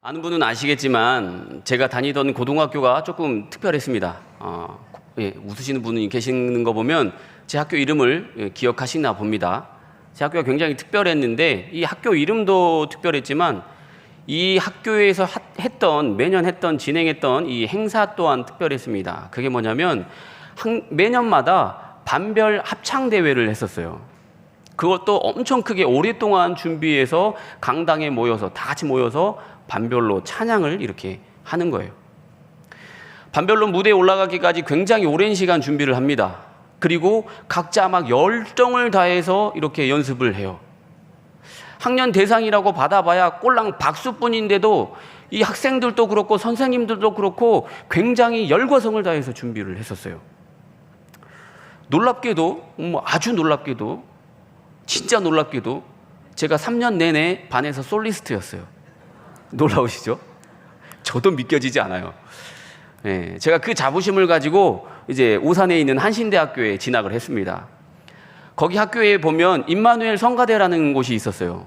아는 분은 아시겠지만 제가 다니던 고등학교가 조금 특별했습니다. 웃으시는 분이 계시는 거 보면 제 학교 이름을 기억하시나 봅니다. 제 학교가 굉장히 특별했는데 이 학교 이름도 특별했지만 이 학교에서 매년 진행했던 이 행사 또한 특별했습니다. 그게 뭐냐면 매년마다 반별 합창대회를 했었어요. 그것도 엄청 크게 오랫동안 준비해서 강당에 모여서 다 같이 모여서 반별로 찬양을 이렇게 하는 거예요. 반별로 무대에 올라가기까지 굉장히 오랜 시간 준비를 합니다. 그리고 각자 막 열정을 다해서 이렇게 연습을 해요. 학년 대상이라고 받아봐야 꼴랑 박수뿐인데도 이 학생들도 그렇고 선생님들도 그렇고 굉장히 열과성을 다해서 준비를 했었어요. 놀랍게도, 아주 놀랍게도, 진짜 놀랍게도 제가 3년 내내 반에서 솔리스트였어요. 놀라우시죠? 저도 믿겨지지 않아요. 제가 그 자부심을 가지고 이제 오산에 있는 한신대학교에 진학을 했습니다. 거기 학교에 보면 임마누엘 성가대라는 곳이 있었어요.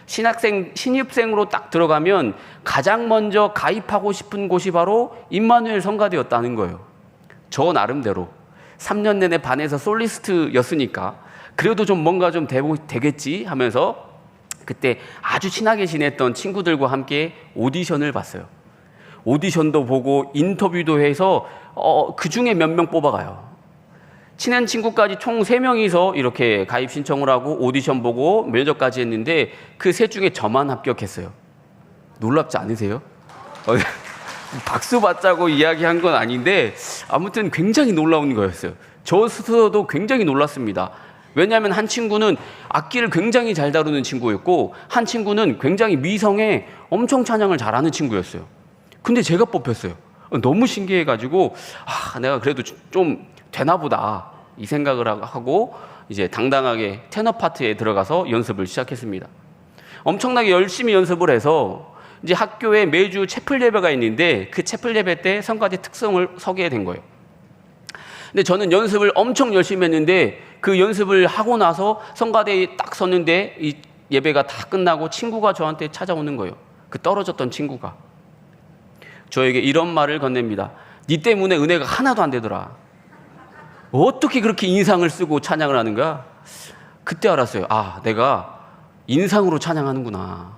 신입생으로 딱 들어가면 가장 먼저 가입하고 싶은 곳이 바로 임마누엘 성가대였다는 거예요. 저 나름대로 3년 내내 반에서 솔리스트였으니까 그래도 좀 뭔가 좀 되겠지 하면서 그때 아주 친하게 지냈던 친구들과 함께 오디션을 봤어요. 오디션도 보고 인터뷰도 해서 그 중에 몇 명 뽑아가요. 친한 친구까지 총 3명이서 이렇게 가입 신청을 하고 오디션 보고 면접까지 했는데 그 셋 중에 저만 합격했어요. 놀랍지 않으세요? 박수 받자고 이야기한 건 아닌데 아무튼 굉장히 놀라운 거였어요. 저 스스로도 굉장히 놀랐습니다. 왜냐하면 한 친구는 악기를 굉장히 잘 다루는 친구였고 한 친구는 굉장히 미성에 엄청 찬양을 잘하는 친구였어요. 근데 제가 뽑혔어요. 너무 신기해가지고 내가 그래도 좀 되나 보다 이 생각을 하고 이제 당당하게 테너 파트에 들어가서 연습을 시작했습니다. 엄청나게 열심히 연습을 해서 이제 학교에 매주 채플 예배가 있는데 그 채플 예배 때 성가대 특성을 서게 된 거예요. 근데 저는 연습을 엄청 열심히 했는데 그 연습을 하고 나서 성가대에 딱 섰는데 이 예배가 다 끝나고 친구가 저한테 찾아오는 거예요. 그 떨어졌던 친구가 저에게 이런 말을 건넵니다. 네 때문에 은혜가 하나도 안 되더라. 어떻게 그렇게 인상을 쓰고 찬양을 하는 거야? 그때 알았어요. 내가 인상으로 찬양하는구나.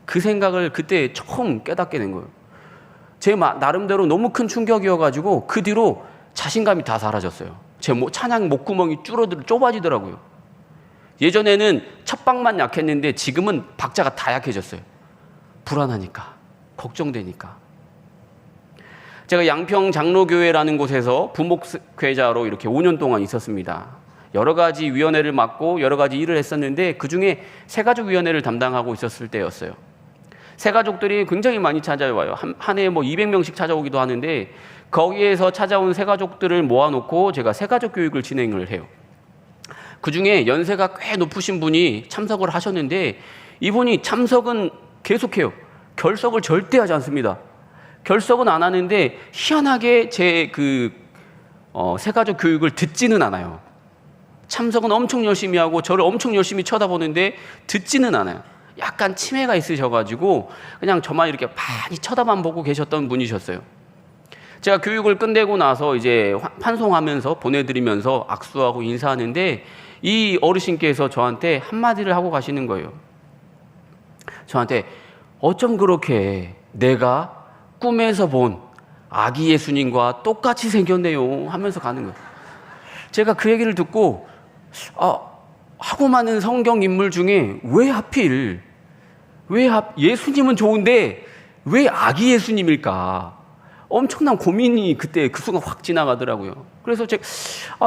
그 생각을 그때 처음 깨닫게 된 거예요. 제 나름대로 너무 큰 충격이어가지고 그 뒤로 자신감이 다 사라졌어요. 제 찬양 목구멍이 좁아지더라고요. 예전에는 첫박만 약했는데 지금은 박자가 다 약해졌어요. 불안하니까, 걱정되니까. 제가 양평 장로교회라는 곳에서 부목회자로 이렇게 5년 동안 있었습니다. 여러 가지 위원회를 맡고 여러 가지 일을 했었는데 그중에 새가족위원회를 담당하고 있었을 때였어요. 새가족들이 굉장히 많이 찾아와요. 한 해에 200명씩 찾아오기도 하는데 거기에서 찾아온 새가족들을 모아놓고 제가 새가족 교육을 진행을 해요. 그중에 연세가 꽤 높으신 분이 참석을 하셨는데 이분이 참석은 계속해요. 결석을 절대 하지 않습니다. 결석은 안 하는데 희한하게 제 새가족 교육을 듣지는 않아요. 참석은 엄청 열심히 하고 저를 엄청 열심히 쳐다보는데 듣지는 않아요. 약간 치매가 있으셔가지고 그냥 저만 이렇게 많이 쳐다만 보고 계셨던 분이셨어요. 제가 교육을 끝내고 나서 이제 환송하면서 보내드리면서 악수하고 인사하는데 이 어르신께서 저한테 한마디를 하고 가시는 거예요. 저한테 어쩜 그렇게 내가 꿈에서 본 아기 예수님과 똑같이 생겼네요 하면서 가는 거예요. 제가 그 얘기를 듣고 하고 많은 성경 인물 중에 왜 하필 예수님은 좋은데 왜 아기 예수님일까? 엄청난 고민이 그때 그 순간 확 지나가더라고요. 그래서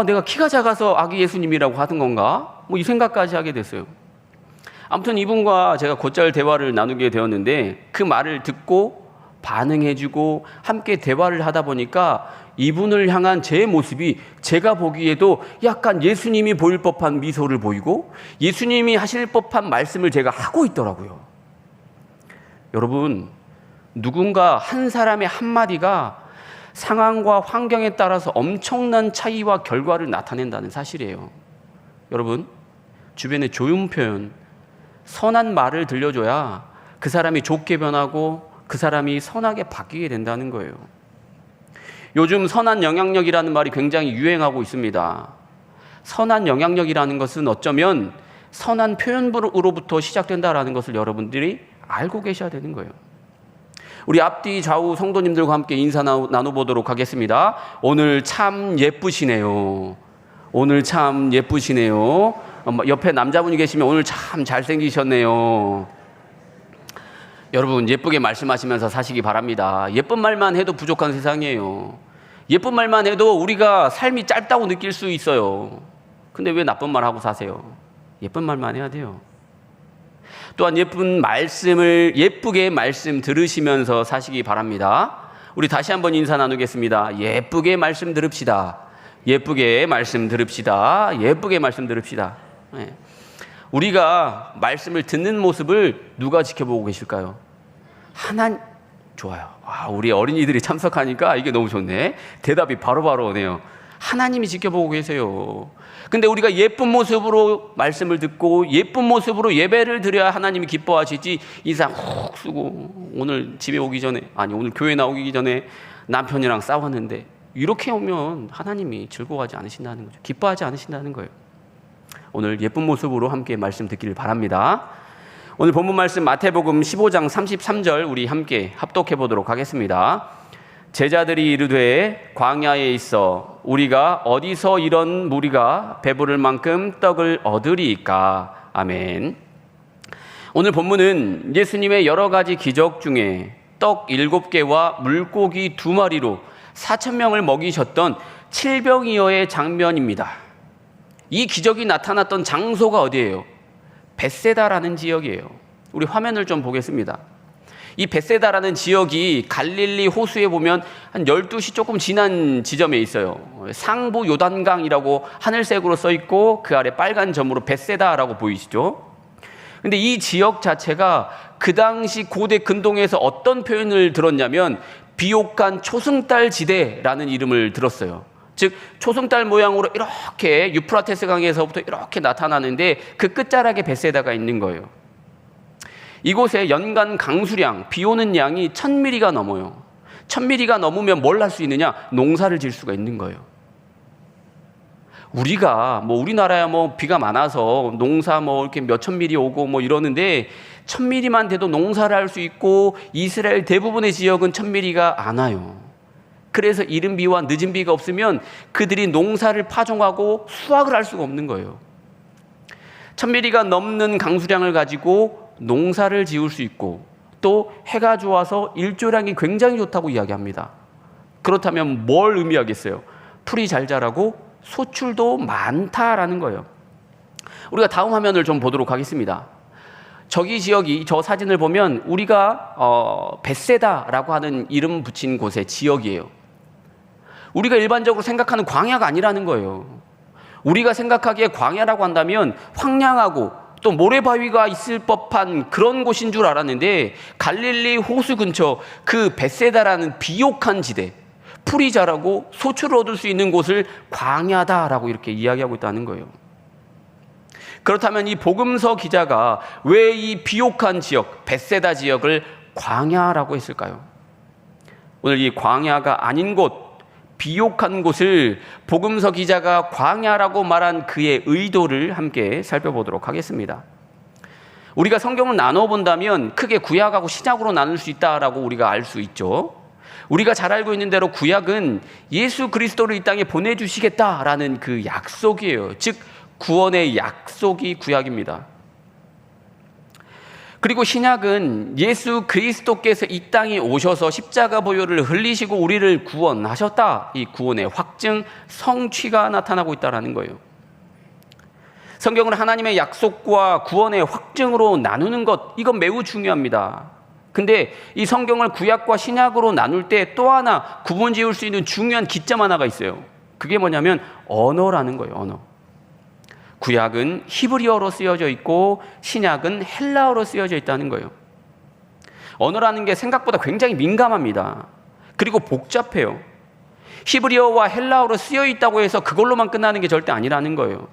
내가 키가 작아서 아기 예수님이라고 하던 건가? 이 생각까지 하게 됐어요. 아무튼 이분과 제가 곧잘 대화를 나누게 되었는데 그 말을 듣고 반응해주고 함께 대화를 하다 보니까 이분을 향한 제 모습이 제가 보기에도 약간 예수님이 보일 법한 미소를 보이고 예수님이 하실 법한 말씀을 제가 하고 있더라고요. 여러분, 누군가 한 사람의 한마디가 상황과 환경에 따라서 엄청난 차이와 결과를 나타낸다는 사실이에요. 여러분, 주변에 좋은 표현, 선한 말을 들려줘야 그 사람이 좋게 변하고 그 사람이 선하게 바뀌게 된다는 거예요. 요즘 선한 영향력이라는 말이 굉장히 유행하고 있습니다. 선한 영향력이라는 것은 어쩌면 선한 표현으로부터 시작된다라는 것을 여러분들이 알고 계셔야 되는 거예요. 우리 앞뒤 좌우 성도님들과 함께 인사 나눠보도록 하겠습니다. 오늘 참 예쁘시네요. 오늘 참 예쁘시네요. 옆에 남자분이 계시면 오늘 참 잘생기셨네요. 여러분, 예쁘게 말씀하시면서 사시기 바랍니다. 예쁜 말만 해도 부족한 세상이에요. 예쁜 말만 해도 우리가 삶이 짧다고 느낄 수 있어요. 근데 왜 나쁜 말 하고 사세요? 예쁜 말만 해야 돼요. 또한 예쁜 말씀을 예쁘게 말씀 들으시면서 사시기 바랍니다. 우리 다시 한번 인사 나누겠습니다. 예쁘게 말씀 들읍시다. 예쁘게 말씀 들읍시다. 예쁘게 말씀 들읍시다. 네. 우리가 말씀을 듣는 모습을 누가 지켜보고 계실까요? 하나님. 좋아요. 우리 어린이들이 참석하니까 이게 너무 좋네. 대답이 바로바로 오네요. 하나님이 지켜보고 계세요. 근데 우리가 예쁜 모습으로 말씀을 듣고 예쁜 모습으로 예배를 드려야 하나님이 기뻐하시지, 인상 훅 쓰고 오늘 집에 오기 전에, 아니 오늘 교회 나오기 전에 남편이랑 싸웠는데, 이렇게 오면 하나님이 즐거워하지 않으신다는 거죠. 기뻐하지 않으신다는 거예요. 오늘 예쁜 모습으로 함께 말씀 듣기를 바랍니다. 오늘 본문 말씀 마태복음 15장 33절 우리 함께 합독해 보도록 하겠습니다. 제자들이 이르되 광야에 있어 우리가 어디서 이런 무리가 배부를 만큼 떡을 얻으리이까. 아멘. 오늘 본문은 예수님의 여러 가지 기적 중에 떡 7개와 물고기 2마리로 4,000명을 먹이셨던 칠병이어의 장면입니다. 이 기적이 나타났던 장소가 어디예요? 벳세다라는 지역이에요. 우리 화면을 좀 보겠습니다. 이 벳세다라는 지역이 갈릴리 호수에 보면 한 12시 조금 지난 지점에 있어요. 상부 요단강이라고 하늘색으로 써 있고 그 아래 빨간 점으로 벳세다라고 보이시죠? 근데 이 지역 자체가 그 당시 고대 근동에서 어떤 표현을 들었냐면 비옥한 초승달 지대라는 이름을 들었어요. 즉 초승달 모양으로 이렇게 유프라테스 강에서부터 이렇게 나타나는데 그 끝자락에 벳세다가 있는 거예요. 이곳에 연간 강수량, 비 오는 양이 1000mm가 넘어요. 1000mm가 넘으면 뭘 할 수 있느냐? 농사를 지을 수가 있는 거예요. 우리가 우리나라야 비가 많아서 농사 이렇게 몇천 미리 오고 이러는데 1000mm만 돼도 농사를 할 수 있고 이스라엘 대부분의 지역은 1000mm가 안 와요. 그래서 이른 비와 늦은 비가 없으면 그들이 농사를 파종하고 수확을 할 수가 없는 거예요. 1000mm가 넘는 강수량을 가지고 농사를 지을 수 있고 또 해가 좋아서 일조량이 굉장히 좋다고 이야기합니다. 그렇다면 뭘 의미하겠어요? 풀이 잘 자라고 소출도 많다라는 거예요. 우리가 다음 화면을 좀 보도록 하겠습니다. 저기 지역이, 저 사진을 보면 우리가 벳세다라고 하는 이름 붙인 곳의 지역이에요. 우리가 일반적으로 생각하는 광야가 아니라는 거예요. 우리가 생각하기에 광야라고 한다면 황량하고 또 모래바위가 있을 법한 그런 곳인 줄 알았는데 갈릴리 호수 근처 그 벳세다라는 비옥한 지대, 풀이 자라고 소출을 얻을 수 있는 곳을 광야다라고 이렇게 이야기하고 있다는 거예요. 그렇다면 이 복음서 기자가 왜 이 비옥한 지역, 벳세다 지역을 광야라고 했을까요? 오늘 이 광야가 아닌 곳, 비옥한 곳을 복음서 기자가 광야라고 말한 그의 의도를 함께 살펴보도록 하겠습니다. 우리가 성경을 나눠본다면 크게 구약하고 신약으로 나눌 수 있다라고 우리가 알 수 있죠. 우리가 잘 알고 있는 대로 구약은 예수 그리스도를 이 땅에 보내주시겠다라는 그 약속이에요. 즉 구원의 약속이 구약입니다. 그리고 신약은 예수 그리스도께서 이 땅에 오셔서 십자가 보혈을 흘리시고 우리를 구원하셨다. 이 구원의 확증, 성취가 나타나고 있다는 거예요. 성경을 하나님의 약속과 구원의 확증으로 나누는 것, 이건 매우 중요합니다. 근데 이 성경을 구약과 신약으로 나눌 때 또 하나 구분 지을 수 있는 중요한 기점 하나가 있어요. 그게 뭐냐면 언어라는 거예요. 언어. 구약은 히브리어로 쓰여져 있고 신약은 헬라어로 쓰여져 있다는 거예요. 언어라는 게 생각보다 굉장히 민감합니다. 그리고 복잡해요. 히브리어와 헬라어로 쓰여 있다고 해서 그걸로만 끝나는 게 절대 아니라는 거예요.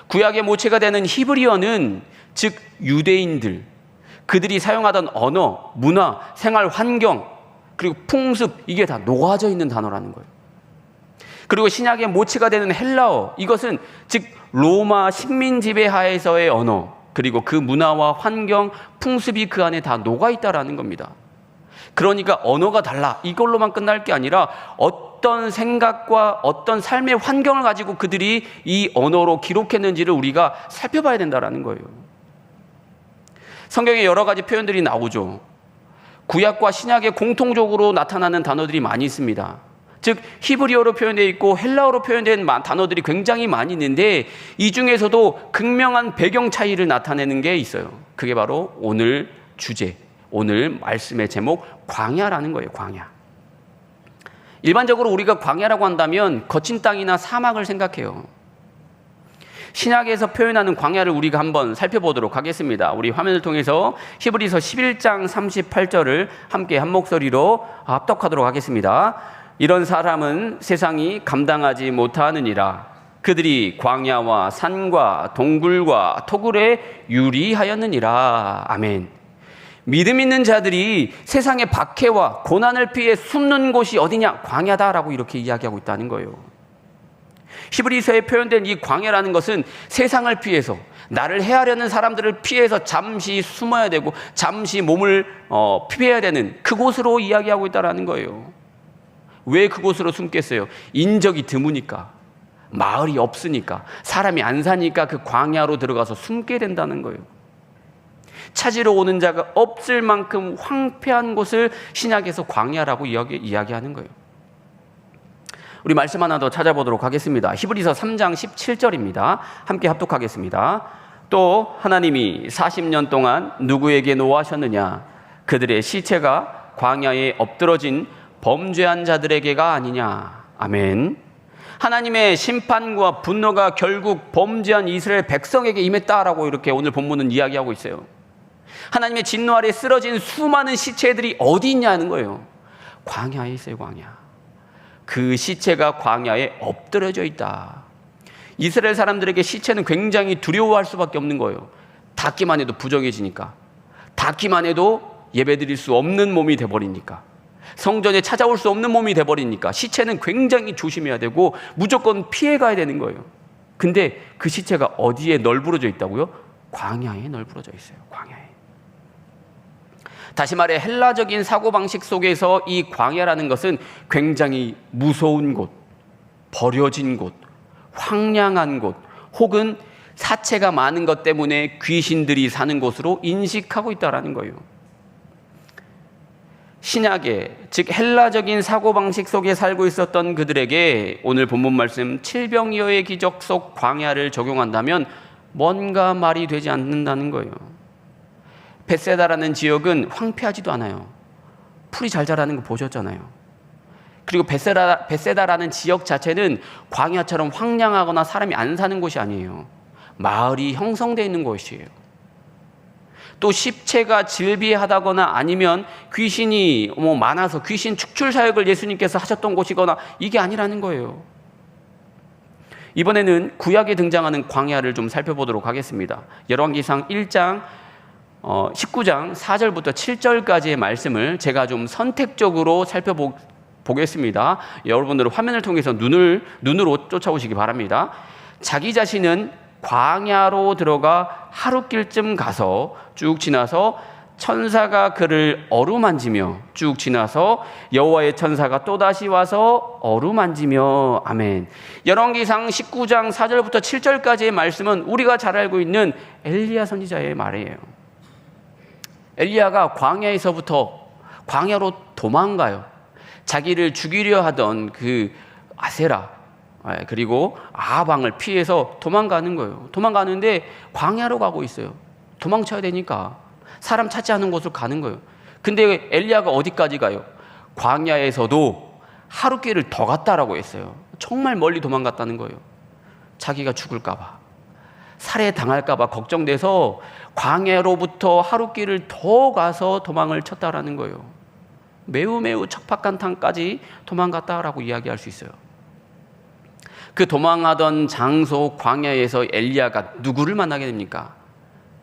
구약의 모체가 되는 히브리어는 즉 유대인들, 그들이 사용하던 언어, 문화, 생활 환경, 그리고 풍습, 이게 다 녹아져 있는 단어라는 거예요. 그리고 신약의 모체가 되는 헬라어, 이것은 즉 로마 식민 지배 하에서의 언어, 그리고 그 문화와 환경, 풍습이 그 안에 다 녹아 있다라는 겁니다. 그러니까 언어가 달라, 이걸로만 끝날 게 아니라 어떤 생각과 어떤 삶의 환경을 가지고 그들이 이 언어로 기록했는지를 우리가 살펴봐야 된다라는 거예요. 성경에 여러 가지 표현들이 나오죠. 구약과 신약에 공통적으로 나타나는 단어들이 많이 있습니다. 즉 히브리어로 표현되어 있고 헬라어로 표현된 단어들이 굉장히 많이 있는데, 이 중에서도 극명한 배경 차이를 나타내는 게 있어요. 그게 바로 오늘 주제, 오늘 말씀의 제목, 광야라는 거예요. 광야. 일반적으로 우리가 광야라고 한다면 거친 땅이나 사막을 생각해요. 신약에서 표현하는 광야를 우리가 한번 살펴보도록 하겠습니다. 우리 화면을 통해서 히브리서 11장 38절을 함께 한 목소리로 합독하도록 하겠습니다. 이런 사람은 세상이 감당하지 못하느니라. 그들이 광야와 산과 동굴과 토굴에 유리하였느니라. 아멘. 믿음 있는 자들이 세상의 박해와 고난을 피해 숨는 곳이 어디냐? 광야다라고 이렇게 이야기하고 있다는 거예요. 히브리서에 표현된 이 광야라는 것은 세상을 피해서, 나를 해하려는 사람들을 피해서 잠시 숨어야 되고 잠시 몸을 피해야 되는 그곳으로 이야기하고 있다는 거예요. 왜 그곳으로 숨겠어요? 인적이 드무니까, 마을이 없으니까, 사람이 안 사니까 그 광야로 들어가서 숨게 된다는 거예요. 찾으러 오는 자가 없을 만큼 황폐한 곳을 신약에서 광야라고 이야기하는 거예요. 우리 말씀 하나 더 찾아보도록 하겠습니다. 히브리서 3장 17절입니다. 함께 합독하겠습니다. 또 하나님이 40년 동안 누구에게 노하셨느냐? 그들의 시체가 광야에 엎드러진 범죄한 자들에게가 아니냐. 아멘. 하나님의 심판과 분노가 결국 범죄한 이스라엘 백성에게 임했다라고 이렇게 오늘 본문은 이야기하고 있어요. 하나님의 진노 아래 쓰러진 수많은 시체들이 어디 있냐는 거예요. 광야에 있어요. 광야. 그 시체가 광야에 엎드려져 있다. 이스라엘 사람들에게 시체는 굉장히 두려워할 수밖에 없는 거예요. 닿기만 해도 부정해지니까, 닿기만 해도 예배드릴 수 없는 몸이 돼버리니까, 성전에 찾아올 수 없는 몸이 돼버리니까 시체는 굉장히 조심해야 되고 무조건 피해가야 되는 거예요. 근데 그 시체가 어디에 널브러져 있다고요? 광야에 널브러져 있어요. 광야에. 다시 말해 헬라적인 사고방식 속에서 이 광야라는 것은 굉장히 무서운 곳, 버려진 곳, 황량한 곳, 혹은 사체가 많은 것 때문에 귀신들이 사는 곳으로 인식하고 있다는 거예요. 신약에, 즉 헬라적인 사고방식 속에 살고 있었던 그들에게 오늘 본문 말씀 칠병이어의 기적 속 광야를 적용한다면 뭔가 말이 되지 않는다는 거예요. 벳세다라는 지역은 황폐하지도 않아요. 풀이 잘 자라는 거 보셨잖아요. 그리고 벳세다라는 지역 자체는 광야처럼 황량하거나 사람이 안 사는 곳이 아니에요. 마을이 형성되어 있는 곳이에요. 또 십체가 질비하다거나 아니면 귀신이 많아서 귀신 축출 사역을 예수님께서 하셨던 곳이거나 이게 아니라는 거예요. 이번에는 구약에 등장하는 광야를 좀 살펴보도록 하겠습니다. 열왕기상 1장 19장 4절부터 7절까지의 말씀을 제가 좀 선택적으로 살펴보겠습니다. 여러분들은 화면을 통해서 눈으로 쫓아오시기 바랍니다. 자기 자신은 광야로 들어가 하룻길쯤 가서 쭉 지나서 천사가 그를 어루만지며 쭉 지나서 여호와의 천사가 또다시 와서 어루만지며. 아멘. 열왕기상 19장 4절부터 7절까지의 말씀은 우리가 잘 알고 있는 엘리야 선지자의 말이에요. 엘리야가 광야에서부터 광야로 도망가요. 자기를 죽이려 하던 그 아세라 그리고 아합왕을 피해서 도망가는 거예요. 도망가는데 광야로 가고 있어요. 도망쳐야 되니까 사람 찾지 않은 곳으로 가는 거예요. 근데 엘리야가 어디까지 가요? 광야에서도 하룻길을 더 갔다라고 했어요. 정말 멀리 도망갔다는 거예요. 자기가 죽을까 봐, 살해당할까 봐 걱정돼서 광야로부터 하룻길을 더 가서 도망을 쳤다라는 거예요. 매우 척박한 땅까지 도망갔다라고 이야기할 수 있어요. 그 도망하던 장소 광야에서 엘리야가 누구를 만나게 됩니까?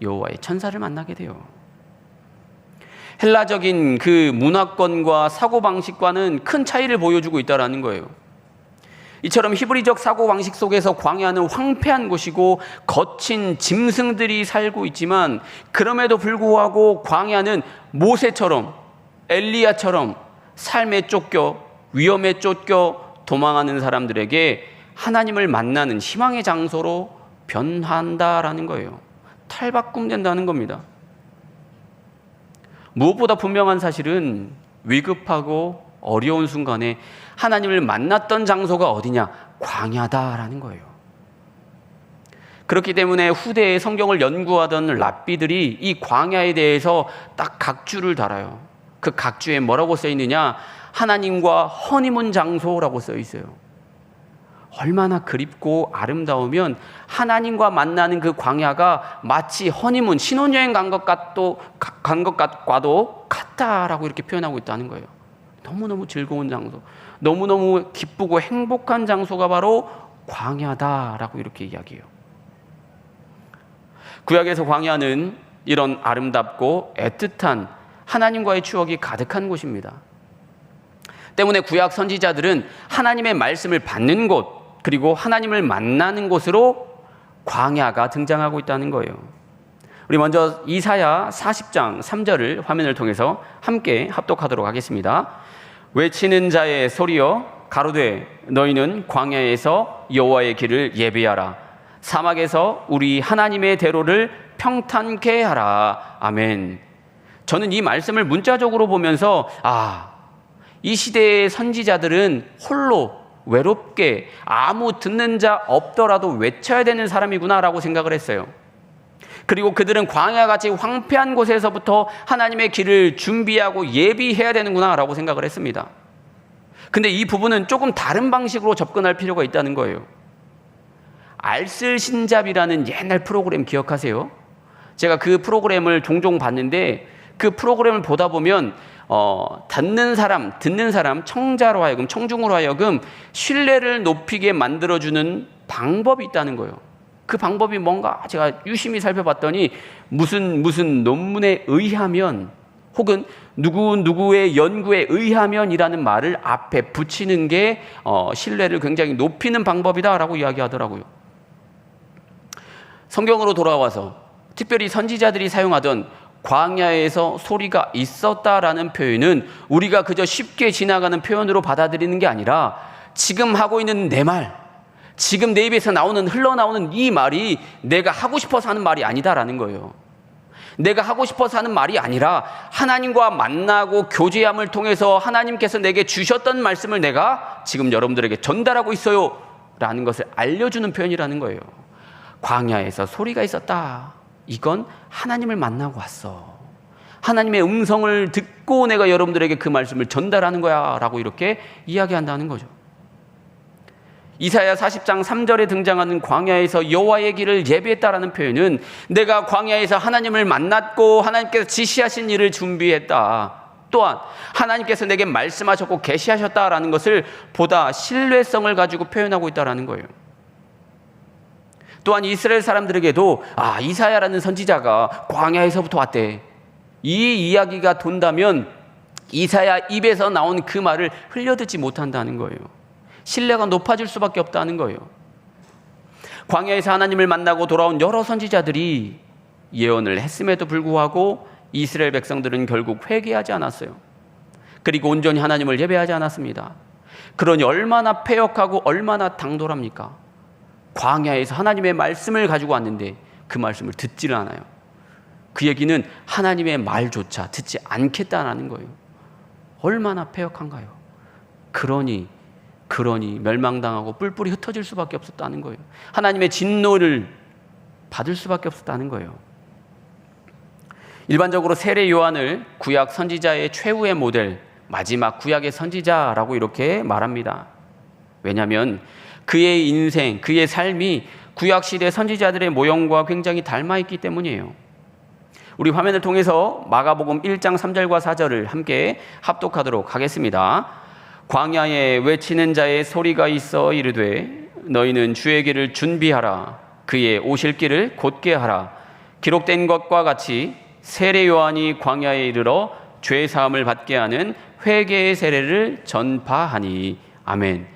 여호와의 천사를 만나게 돼요. 헬라적인 그 문화권과 사고방식과는 큰 차이를 보여주고 있다는 거예요. 이처럼 히브리적 사고방식 속에서 광야는 황폐한 곳이고 거친 짐승들이 살고 있지만, 그럼에도 불구하고 광야는 모세처럼, 엘리야처럼 삶에 쫓겨, 위험에 쫓겨 도망하는 사람들에게 하나님을 만나는 희망의 장소로 변한다라는 거예요. 탈바꿈된다는 겁니다. 무엇보다 분명한 사실은 위급하고 어려운 순간에 하나님을 만났던 장소가 어디냐? 광야다라는 거예요. 그렇기 때문에 후대에 성경을 연구하던 랍비들이 이 광야에 대해서 딱 각주를 달아요. 그 각주에 뭐라고 써 있느냐? 하나님과 허니문 장소라고 써 있어요. 얼마나 그립고 아름다우면 하나님과 만나는 그 광야가 마치 허니문, 신혼여행 간 것 같과도 같다라고 이렇게 표현하고 있다는 거예요. 너무너무 즐거운 장소, 너무너무 기쁘고 행복한 장소가 바로 광야다라고 이렇게 이야기해요. 구약에서 광야는 이런 아름답고 애틋한 하나님과의 추억이 가득한 곳입니다. 때문에 구약 선지자들은 하나님의 말씀을 받는 곳, 그리고 하나님을 만나는 곳으로 광야가 등장하고 있다는 거예요. 우리 먼저 이사야 40장 3절을 화면을 통해서 함께 합독하도록 하겠습니다. 외치는 자의 소리여, 가로되 너희는 광야에서 여호와의 길을 예비하라. 사막에서 우리 하나님의 대로를 평탄케 하라. 아멘. 저는 이 말씀을 문자적으로 보면서 이 시대의 선지자들은 홀로 외롭게 아무 듣는 자 없더라도 외쳐야 되는 사람이구나라고 생각을 했어요. 그리고 그들은 광야같이 황폐한 곳에서부터 하나님의 길을 준비하고 예비해야 되는구나라고 생각을 했습니다. 근데 이 부분은 조금 다른 방식으로 접근할 필요가 있다는 거예요. 알쓸신잡이라는 옛날 프로그램 기억하세요? 제가 그 프로그램을 종종 봤는데, 그 프로그램을 보다 보면 듣는 사람, 청자로 하여금, 청중으로 하여금 신뢰를 높이게 만들어주는 방법이 있다는 거예요. 그 방법이 뭔가 제가 유심히 살펴봤더니 무슨 논문에 의하면, 혹은 누구의 연구에 의하면이라는 말을 앞에 붙이는 게 신뢰를 굉장히 높이는 방법이다라고 이야기하더라고요. 성경으로 돌아와서 특별히 선지자들이 사용하던 광야에서 소리가 있었다라는 표현은 우리가 그저 쉽게 지나가는 표현으로 받아들이는 게 아니라, 지금 하고 있는 내 말, 지금 내 입에서 흘러나오는 이 말이 내가 하고 싶어서 하는 말이 아니다라는 거예요. 내가 하고 싶어서 하는 말이 아니라 하나님과 만나고 교제함을 통해서 하나님께서 내게 주셨던 말씀을 내가 지금 여러분들에게 전달하고 있어요 라는 것을 알려주는 표현이라는 거예요. 광야에서 소리가 있었다. 이건 하나님을 만나고 왔어. 하나님의 음성을 듣고 내가 여러분들에게 그 말씀을 전달하는 거야 라고 이렇게 이야기한다는 거죠. 이사야 40장 3절에 등장하는 광야에서 여호와의 길을 예비했다라는 표현은 내가 광야에서 하나님을 만났고 하나님께서 지시하신 일을 준비했다, 또한 하나님께서 내게 말씀하셨고 계시하셨다라는 것을 보다 신뢰성을 가지고 표현하고 있다라는 거예요. 또한 이스라엘 사람들에게도 이사야라는 선지자가 광야에서부터 왔대, 이 이야기가 돈다면 이사야 입에서 나온 그 말을 흘려듣지 못한다는 거예요. 신뢰가 높아질 수밖에 없다는 거예요. 광야에서 하나님을 만나고 돌아온 여러 선지자들이 예언을 했음에도 불구하고 이스라엘 백성들은 결국 회개하지 않았어요. 그리고 온전히 하나님을 예배하지 않았습니다. 그러니 얼마나 패역하고 얼마나 당돌합니까? 광야에서 하나님의 말씀을 가지고 왔는데 그 말씀을 듣지를 않아요. 그 얘기는 하나님의 말조차 듣지 않겠다는 거예요. 얼마나 패역한가요? 그러니 멸망당하고 뿔뿔이 흩어질 수밖에 없었다는 거예요. 하나님의 진노를 받을 수밖에 없었다는 거예요. 일반적으로 세례 요한을 구약 선지자의 최후의 모델, 마지막 구약의 선지자라고 이렇게 말합니다. 왜냐하면 그의 인생, 그의 삶이 구약시대 선지자들의 모형과 굉장히 닮아있기 때문이에요. 우리 화면을 통해서 마가복음 1장 3절과 4절을 함께 합독하도록 하겠습니다. 광야에 외치는 자의 소리가 있어 이르되 너희는 주의 길을 준비하라. 그의 오실 길을 곧게 하라. 기록된 것과 같이 세례 요한이 광야에 이르러 죄 사함을 받게 하는 회개의 세례를 전파하니. 아멘.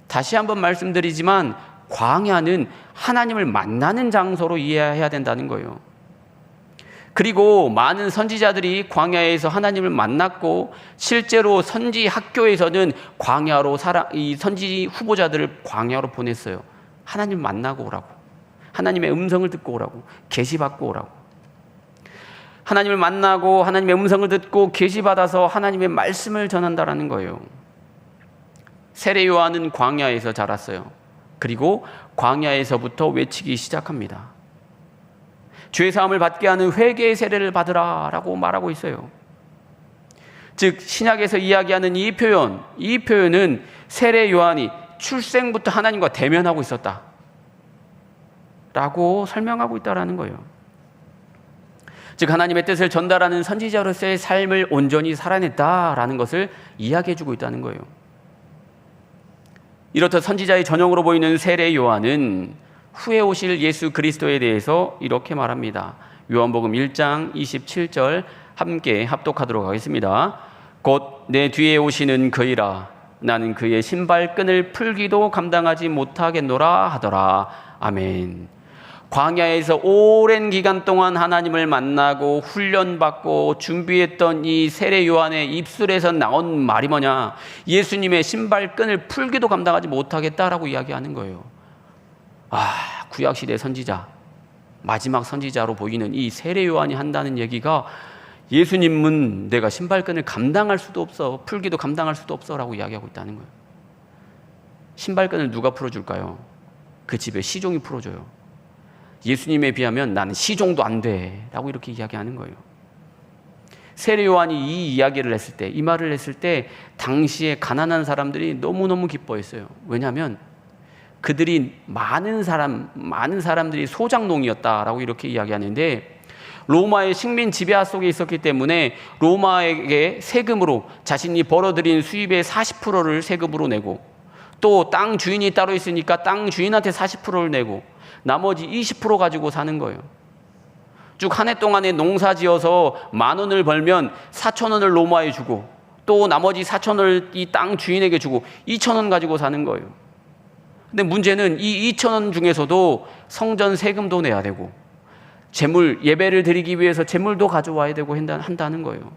다시 한번 말씀드리지만 광야는 하나님을 만나는 장소로 이해해야 된다는 거예요. 그리고 많은 선지자들이 광야에서 하나님을 만났고, 실제로 선지 학교에서는 광야로 이 선지 후보자들을 광야로 보냈어요. 하나님 만나고 오라고, 하나님의 음성을 듣고 오라고, 계시받고 오라고. 하나님을 만나고 하나님의 음성을 듣고 계시받아서 하나님의 말씀을 전한다라는 거예요. 세례 요한은 광야에서 자랐어요. 그리고 광야에서부터 외치기 시작합니다. 죄 사함을 받게 하는 회개의 세례를 받으라 라고 말하고 있어요. 즉 신약에서 이야기하는 이 표현은 세례 요한이 출생부터 하나님과 대면하고 있었다 라고 설명하고 있다는 거예요. 즉 하나님의 뜻을 전달하는 선지자로서의 삶을 온전히 살아냈다라는 것을 이야기해주고 있다는 거예요. 이렇듯 선지자의 전형으로 보이는 세례 요한은 후에 오실 예수 그리스도에 대해서 이렇게 말합니다. 요한복음 1장 27절 함께 합독하도록 하겠습니다. 곧 내 뒤에 오시는 그이라. 나는 그의 신발끈을 풀기도 감당하지 못하겠노라 하더라. 아멘. 광야에서 오랜 기간 동안 하나님을 만나고 훈련받고 준비했던 이 세례 요한의 입술에서 나온 말이 뭐냐? 예수님의 신발끈을 풀기도 감당하지 못하겠다라고 이야기하는 거예요. 구약시대 선지자, 마지막 선지자로 보이는 이 세례 요한이 한다는 얘기가, 예수님은 내가 신발끈을 감당할 수도 없어, 풀기도 감당할 수도 없어 라고 이야기하고 있다는 거예요. 신발끈을 누가 풀어줄까요? 그 집에 시종이 풀어줘요. 예수님에 비하면 나는 시종도 안 돼 라고 이렇게 이야기하는 거예요. 세례 요한이 이 이야기를 했을 때, 이 말을 했을 때 당시에 가난한 사람들이 너무너무 기뻐했어요. 왜냐하면 그들이 많은 사람들이 소작농이었다라고 이렇게 이야기하는데, 로마의 식민 지배하 속에 있었기 때문에 로마에게 세금으로 자신이 벌어들인 수입의 40%를 세금으로 내고, 또 땅 주인이 따로 있으니까 땅 주인한테 40%를 내고 나머지 20% 가지고 사는 거예요. 쭉 한 해 동안에 농사 지어서 10,000원을 벌면 4,000원을 로마에 주고, 또 나머지 4,000원을 이 땅 주인에게 주고 2,000원 가지고 사는 거예요. 근데 문제는 이 2,000원 중에서도 성전 세금도 내야 되고, 예배를 드리기 위해서 제물도 가져와야 되고 한다는 거예요.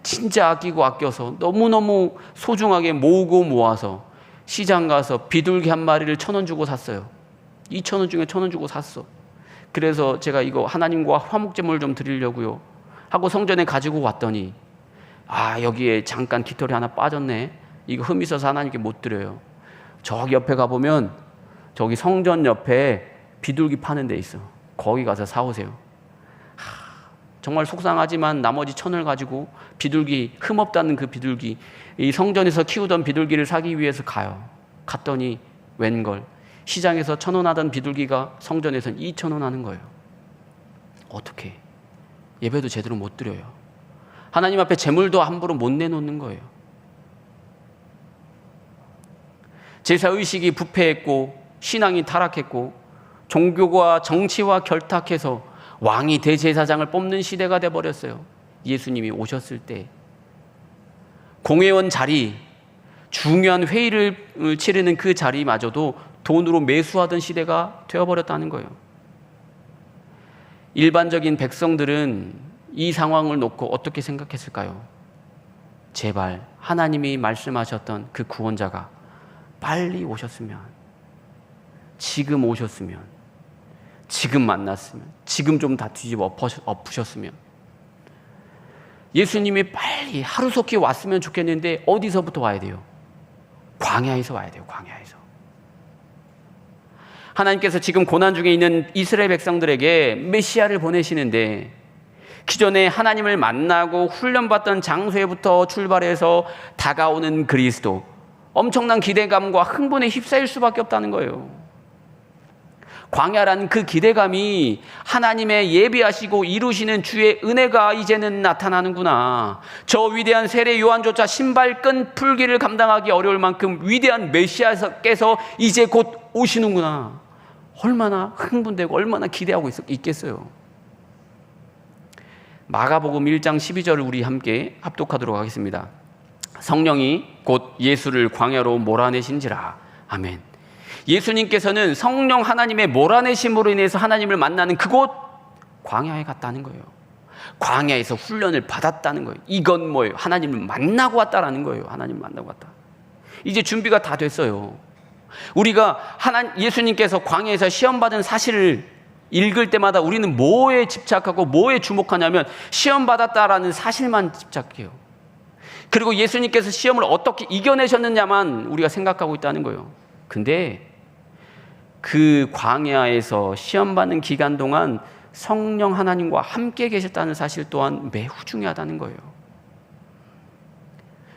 진짜 아끼고 아껴서 너무너무 소중하게 모으고 모아서 시장 가서 비둘기 한 마리를 1,000원 주고 샀어요. 2,000원 중에 1,000원 주고 샀어. 그래서 제가 이거 하나님과 화목제물 좀 드리려고요 하고 성전에 가지고 왔더니, 여기에 잠깐 깃털이 하나 빠졌네, 이거 흠 있어서 하나님께 못 드려요. 저기 옆에 가보면 저기 성전 옆에 비둘기 파는 데 있어, 거기 가서 사오세요. 정말 속상하지만 나머지 1,000원을 가지고 비둘기, 흠 없다는 그 비둘기, 이 성전에서 키우던 비둘기를 사기 위해서 갔더니 웬걸, 시장에서 1,000원 하던 비둘기가 성전에서는 2,000원 하는 거예요. 어떻게? 예배도 제대로 못 드려요. 하나님 앞에 제물도 함부로 못 내놓는 거예요. 제사의식이 부패했고 신앙이 타락했고 종교와 정치와 결탁해서 왕이 대제사장을 뽑는 시대가 돼버렸어요. 예수님이 오셨을 때 공회원 자리, 중요한 회의를 치르는 그 자리마저도 돈으로 매수하던 시대가 되어버렸다는 거예요. 일반적인 백성들은 이 상황을 놓고 어떻게 생각했을까요? 제발 하나님이 말씀하셨던 그 구원자가 빨리 오셨으면, 지금 오셨으면, 지금 만났으면, 지금 좀 다 뒤집어 엎으셨으면, 예수님이 빨리 하루속히 왔으면 좋겠는데 어디서부터 와야 돼요? 광야에서 와야 돼요. 광야에서. 하나님께서 지금 고난 중에 있는 이스라엘 백성들에게 메시아를 보내시는데, 기존에 하나님을 만나고 훈련받던 장소에부터 출발해서 다가오는 그리스도, 엄청난 기대감과 흥분에 휩싸일 수밖에 없다는 거예요. 광야라는 그 기대감이 하나님의 예비하시고 이루시는 주의 은혜가 이제는 나타나는구나. 저 위대한 세례 요한조차 신발끈 풀기를 감당하기 어려울 만큼 위대한 메시아께서 이제 곧 오시는구나. 얼마나 흥분되고 얼마나 기대하고 있겠어요. 마가복음 1장 12절을 우리 함께 합독하도록 하겠습니다. 성령이 곧 예수를 광야로 몰아내신지라. 아멘. 예수님께서는 성령 하나님의 몰아내심으로 인해서 하나님을 만나는 그곳 광야에 갔다는 거예요. 광야에서 훈련을 받았다는 거예요. 이건 뭐예요? 하나님을 만나고 왔다라는 거예요. 하나님을 만나고 왔다. 이제 준비가 다 됐어요. 우리가 예수님께서 광야에서 시험받은 사실을 읽을 때마다 우리는 뭐에 집착하고 뭐에 주목하냐면 시험받았다라는 사실만 집착해요. 그리고 예수님께서 시험을 어떻게 이겨내셨느냐만 우리가 생각하고 있다는 거예요. 근데 그 광야에서 시험받는 기간 동안 성령 하나님과 함께 계셨다는 사실 또한 매우 중요하다는 거예요.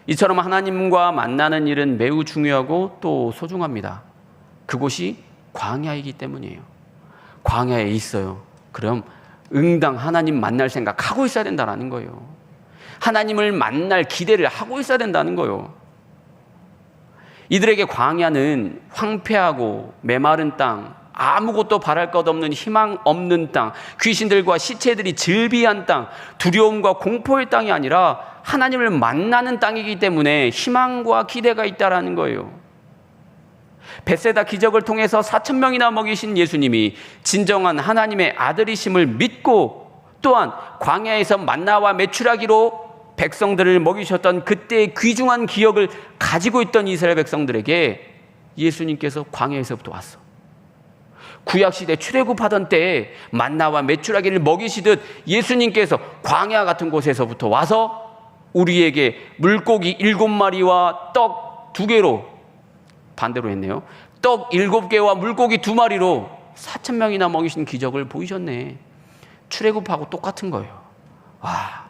이처럼 하나님과 만나는 일은 매우 중요하고 또 소중합니다. 그곳이 광야이기 때문이에요. 광야에 있어요. 그럼 응당 하나님 만날 생각하고 있어야 된다는 거예요. 하나님을 만날 기대를 하고 있어야 된다는 거예요. 이들에게 광야는 황폐하고 메마른 땅, 아무것도 바랄 것 없는 희망 없는 땅, 귀신들과 시체들이 즐비한 땅, 두려움과 공포의 땅이 아니라 하나님을 만나는 땅이기 때문에 희망과 기대가 있다라는 거예요. 벳세다 기적을 통해서 4,000명이나 먹이신 예수님이 진정한 하나님의 아들이심을 믿고 또한 광야에서 만나와 메추라기로 백성들을 먹이셨던 그때의 귀중한 기억을 가지고 있던 이스라엘 백성들에게 예수님께서 광야에서부터 왔어. 구약시대 출애굽하던 때에 만나와 메추라기를 먹이시듯 예수님께서 광야 같은 곳에서부터 와서 우리에게 물고기 7마리와 떡 2개로, 반대로 했네요, 떡 7개와 물고기 2마리로 4,000명이나 먹이신 기적을 보이셨네. 출애굽하고 똑같은 거예요. 와,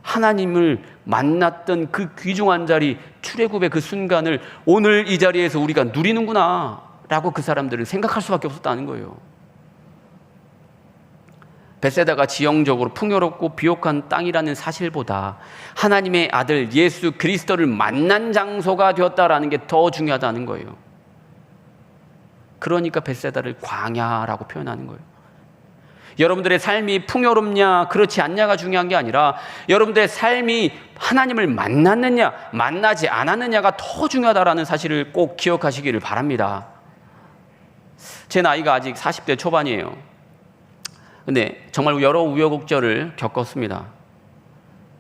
하나님을 만났던 그 귀중한 자리, 출애굽의 그 순간을 오늘 이 자리에서 우리가 누리는구나 라고 그 사람들은 생각할 수밖에 없었다는 거예요. 벳세다가 지형적으로 풍요롭고 비옥한 땅이라는 사실보다 하나님의 아들 예수 그리스도를 만난 장소가 되었다라는 게 더 중요하다는 거예요. 그러니까 벳세다를 광야라고 표현하는 거예요. 여러분들의 삶이 풍요롭냐 그렇지 않냐가 중요한 게 아니라 여러분들의 삶이 하나님을 만났느냐 만나지 않았느냐가 더 중요하다라는 사실을 꼭 기억하시기를 바랍니다. 제 나이가 아직 40대 초반이에요. 근데 정말 여러 우여곡절을 겪었습니다.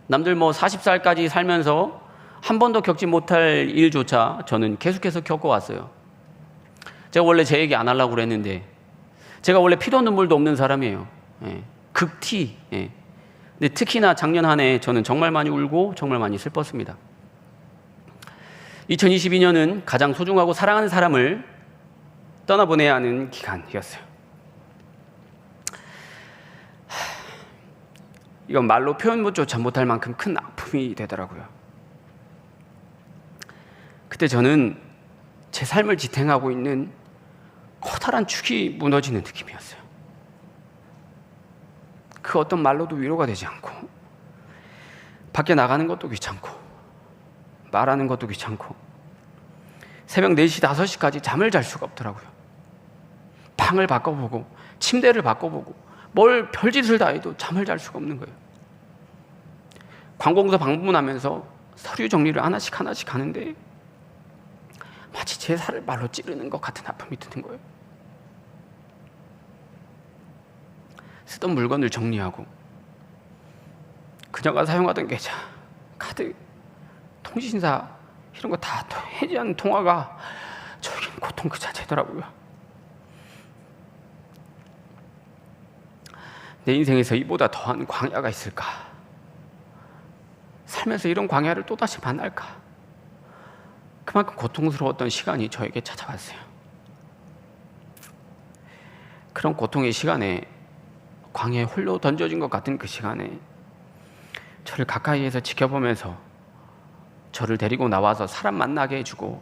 남들 40살까지 살면서 한 번도 겪지 못할 일조차 저는 계속해서 겪어왔어요. 제가 원래 제 얘기 안 하려고 그랬는데 제가 원래 피도 눈물도 없는 사람이에요. 극티. 근데 특히나 작년 한 해 저는 정말 많이 울고 정말 많이 슬펐습니다. 2022년은 가장 소중하고 사랑하는 사람을 떠나보내야 하는 기간이었어요. 이건 말로 표현조차 못할 만큼 큰 아픔이 되더라고요. 그때 저는 제 삶을 지탱하고 있는 커다란 축이 무너지는 느낌이었어요. 그 어떤 말로도 위로가 되지 않고 밖에 나가는 것도 귀찮고 말하는 것도 귀찮고 새벽 4시, 5시까지 잠을 잘 수가 없더라고요. 방을 바꿔보고 침대를 바꿔보고 뭘 별짓을 다 해도 잠을 잘 수가 없는 거예요. 관공서 방문하면서 서류 정리를 하나씩 하는데 마치 제 살을 말로 찌르는 것 같은 아픔이 드는 거예요. 쓰던 물건을 정리하고 그녀가 사용하던 계좌, 카드, 통신사 이런 거 다 해지하는 통화가 저에겐 고통 그 자체더라고요. 내 인생에서 이보다 더한 광야가 있을까? 살면서 이런 광야를 또다시 만날까? 그만큼 고통스러웠던 시간이 저에게 찾아왔어요. 그런 고통의 시간에 광야에 홀로 던져진 것 같은 그 시간에 저를 가까이에서 지켜보면서 저를 데리고 나와서 사람 만나게 해주고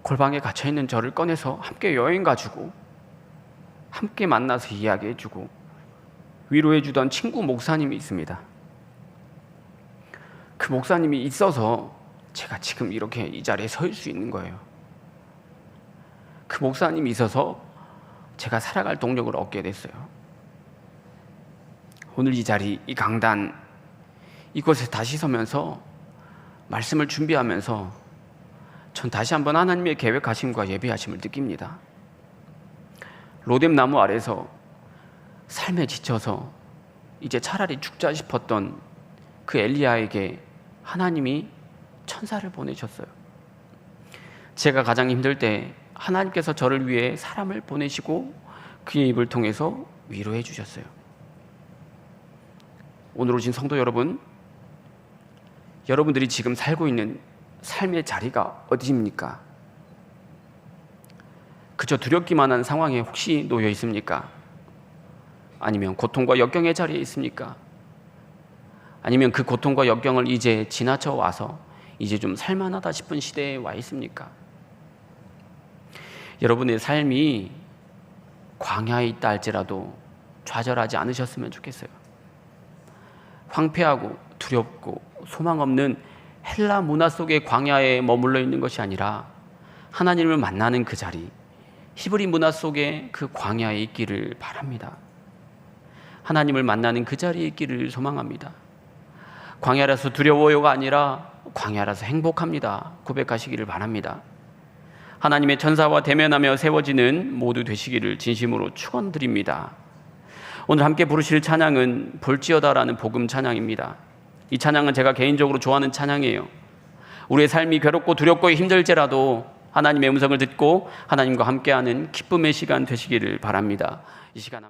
골방에 갇혀있는 저를 꺼내서 함께 여행 가주고 함께 만나서 이야기해주고 위로해주던 친구 목사님이 있습니다. 그 목사님이 있어서 제가 지금 이렇게 이 자리에 설 수 있는 거예요. 그 목사님이 있어서 제가 살아갈 동력을 얻게 됐어요. 오늘 이 자리, 이 강단, 이곳에 다시 서면서 말씀을 준비하면서 전 다시 한번 하나님의 계획하심과 예비하심을 느낍니다. 로뎀 나무 아래서 삶에 지쳐서 이제 차라리 죽자 싶었던 그 엘리야에게 하나님이 천사를 보내셨어요. 제가 가장 힘들 때 하나님께서 저를 위해 사람을 보내시고 그의 입을 통해서 위로해 주셨어요. 오늘 오신 성도 여러분, 여러분들이 지금 살고 있는 삶의 자리가 어디입니까? 그저 두렵기만 한 상황에 혹시 놓여 있습니까? 아니면 고통과 역경의 자리에 있습니까? 아니면 그 고통과 역경을 이제 지나쳐 와서 이제 좀 살만하다 싶은 시대에 와 있습니까? 여러분의 삶이 광야에 있다 할지라도 좌절하지 않으셨으면 좋겠어요. 황폐하고 두렵고 소망 없는 헬라 문화 속의 광야에 머물러 있는 것이 아니라 하나님을 만나는 그 자리, 히브리 문화 속의 그 광야에 있기를 바랍니다. 하나님을 만나는 그 자리에 있기를 소망합니다. 광야라서 두려워요가 아니라 광야라서 행복합니다. 고백하시기를 바랍니다. 하나님의 천사와 대면하며 세워지는 모두 되시기를 진심으로 축원드립니다. 오늘 함께 부르실 찬양은 볼지어다라는 복음 찬양입니다. 이 찬양은 제가 개인적으로 좋아하는 찬양이에요. 우리의 삶이 괴롭고 두렵고 힘들지라도 하나님의 음성을 듣고 하나님과 함께하는 기쁨의 시간 되시기를 바랍니다. 이 시간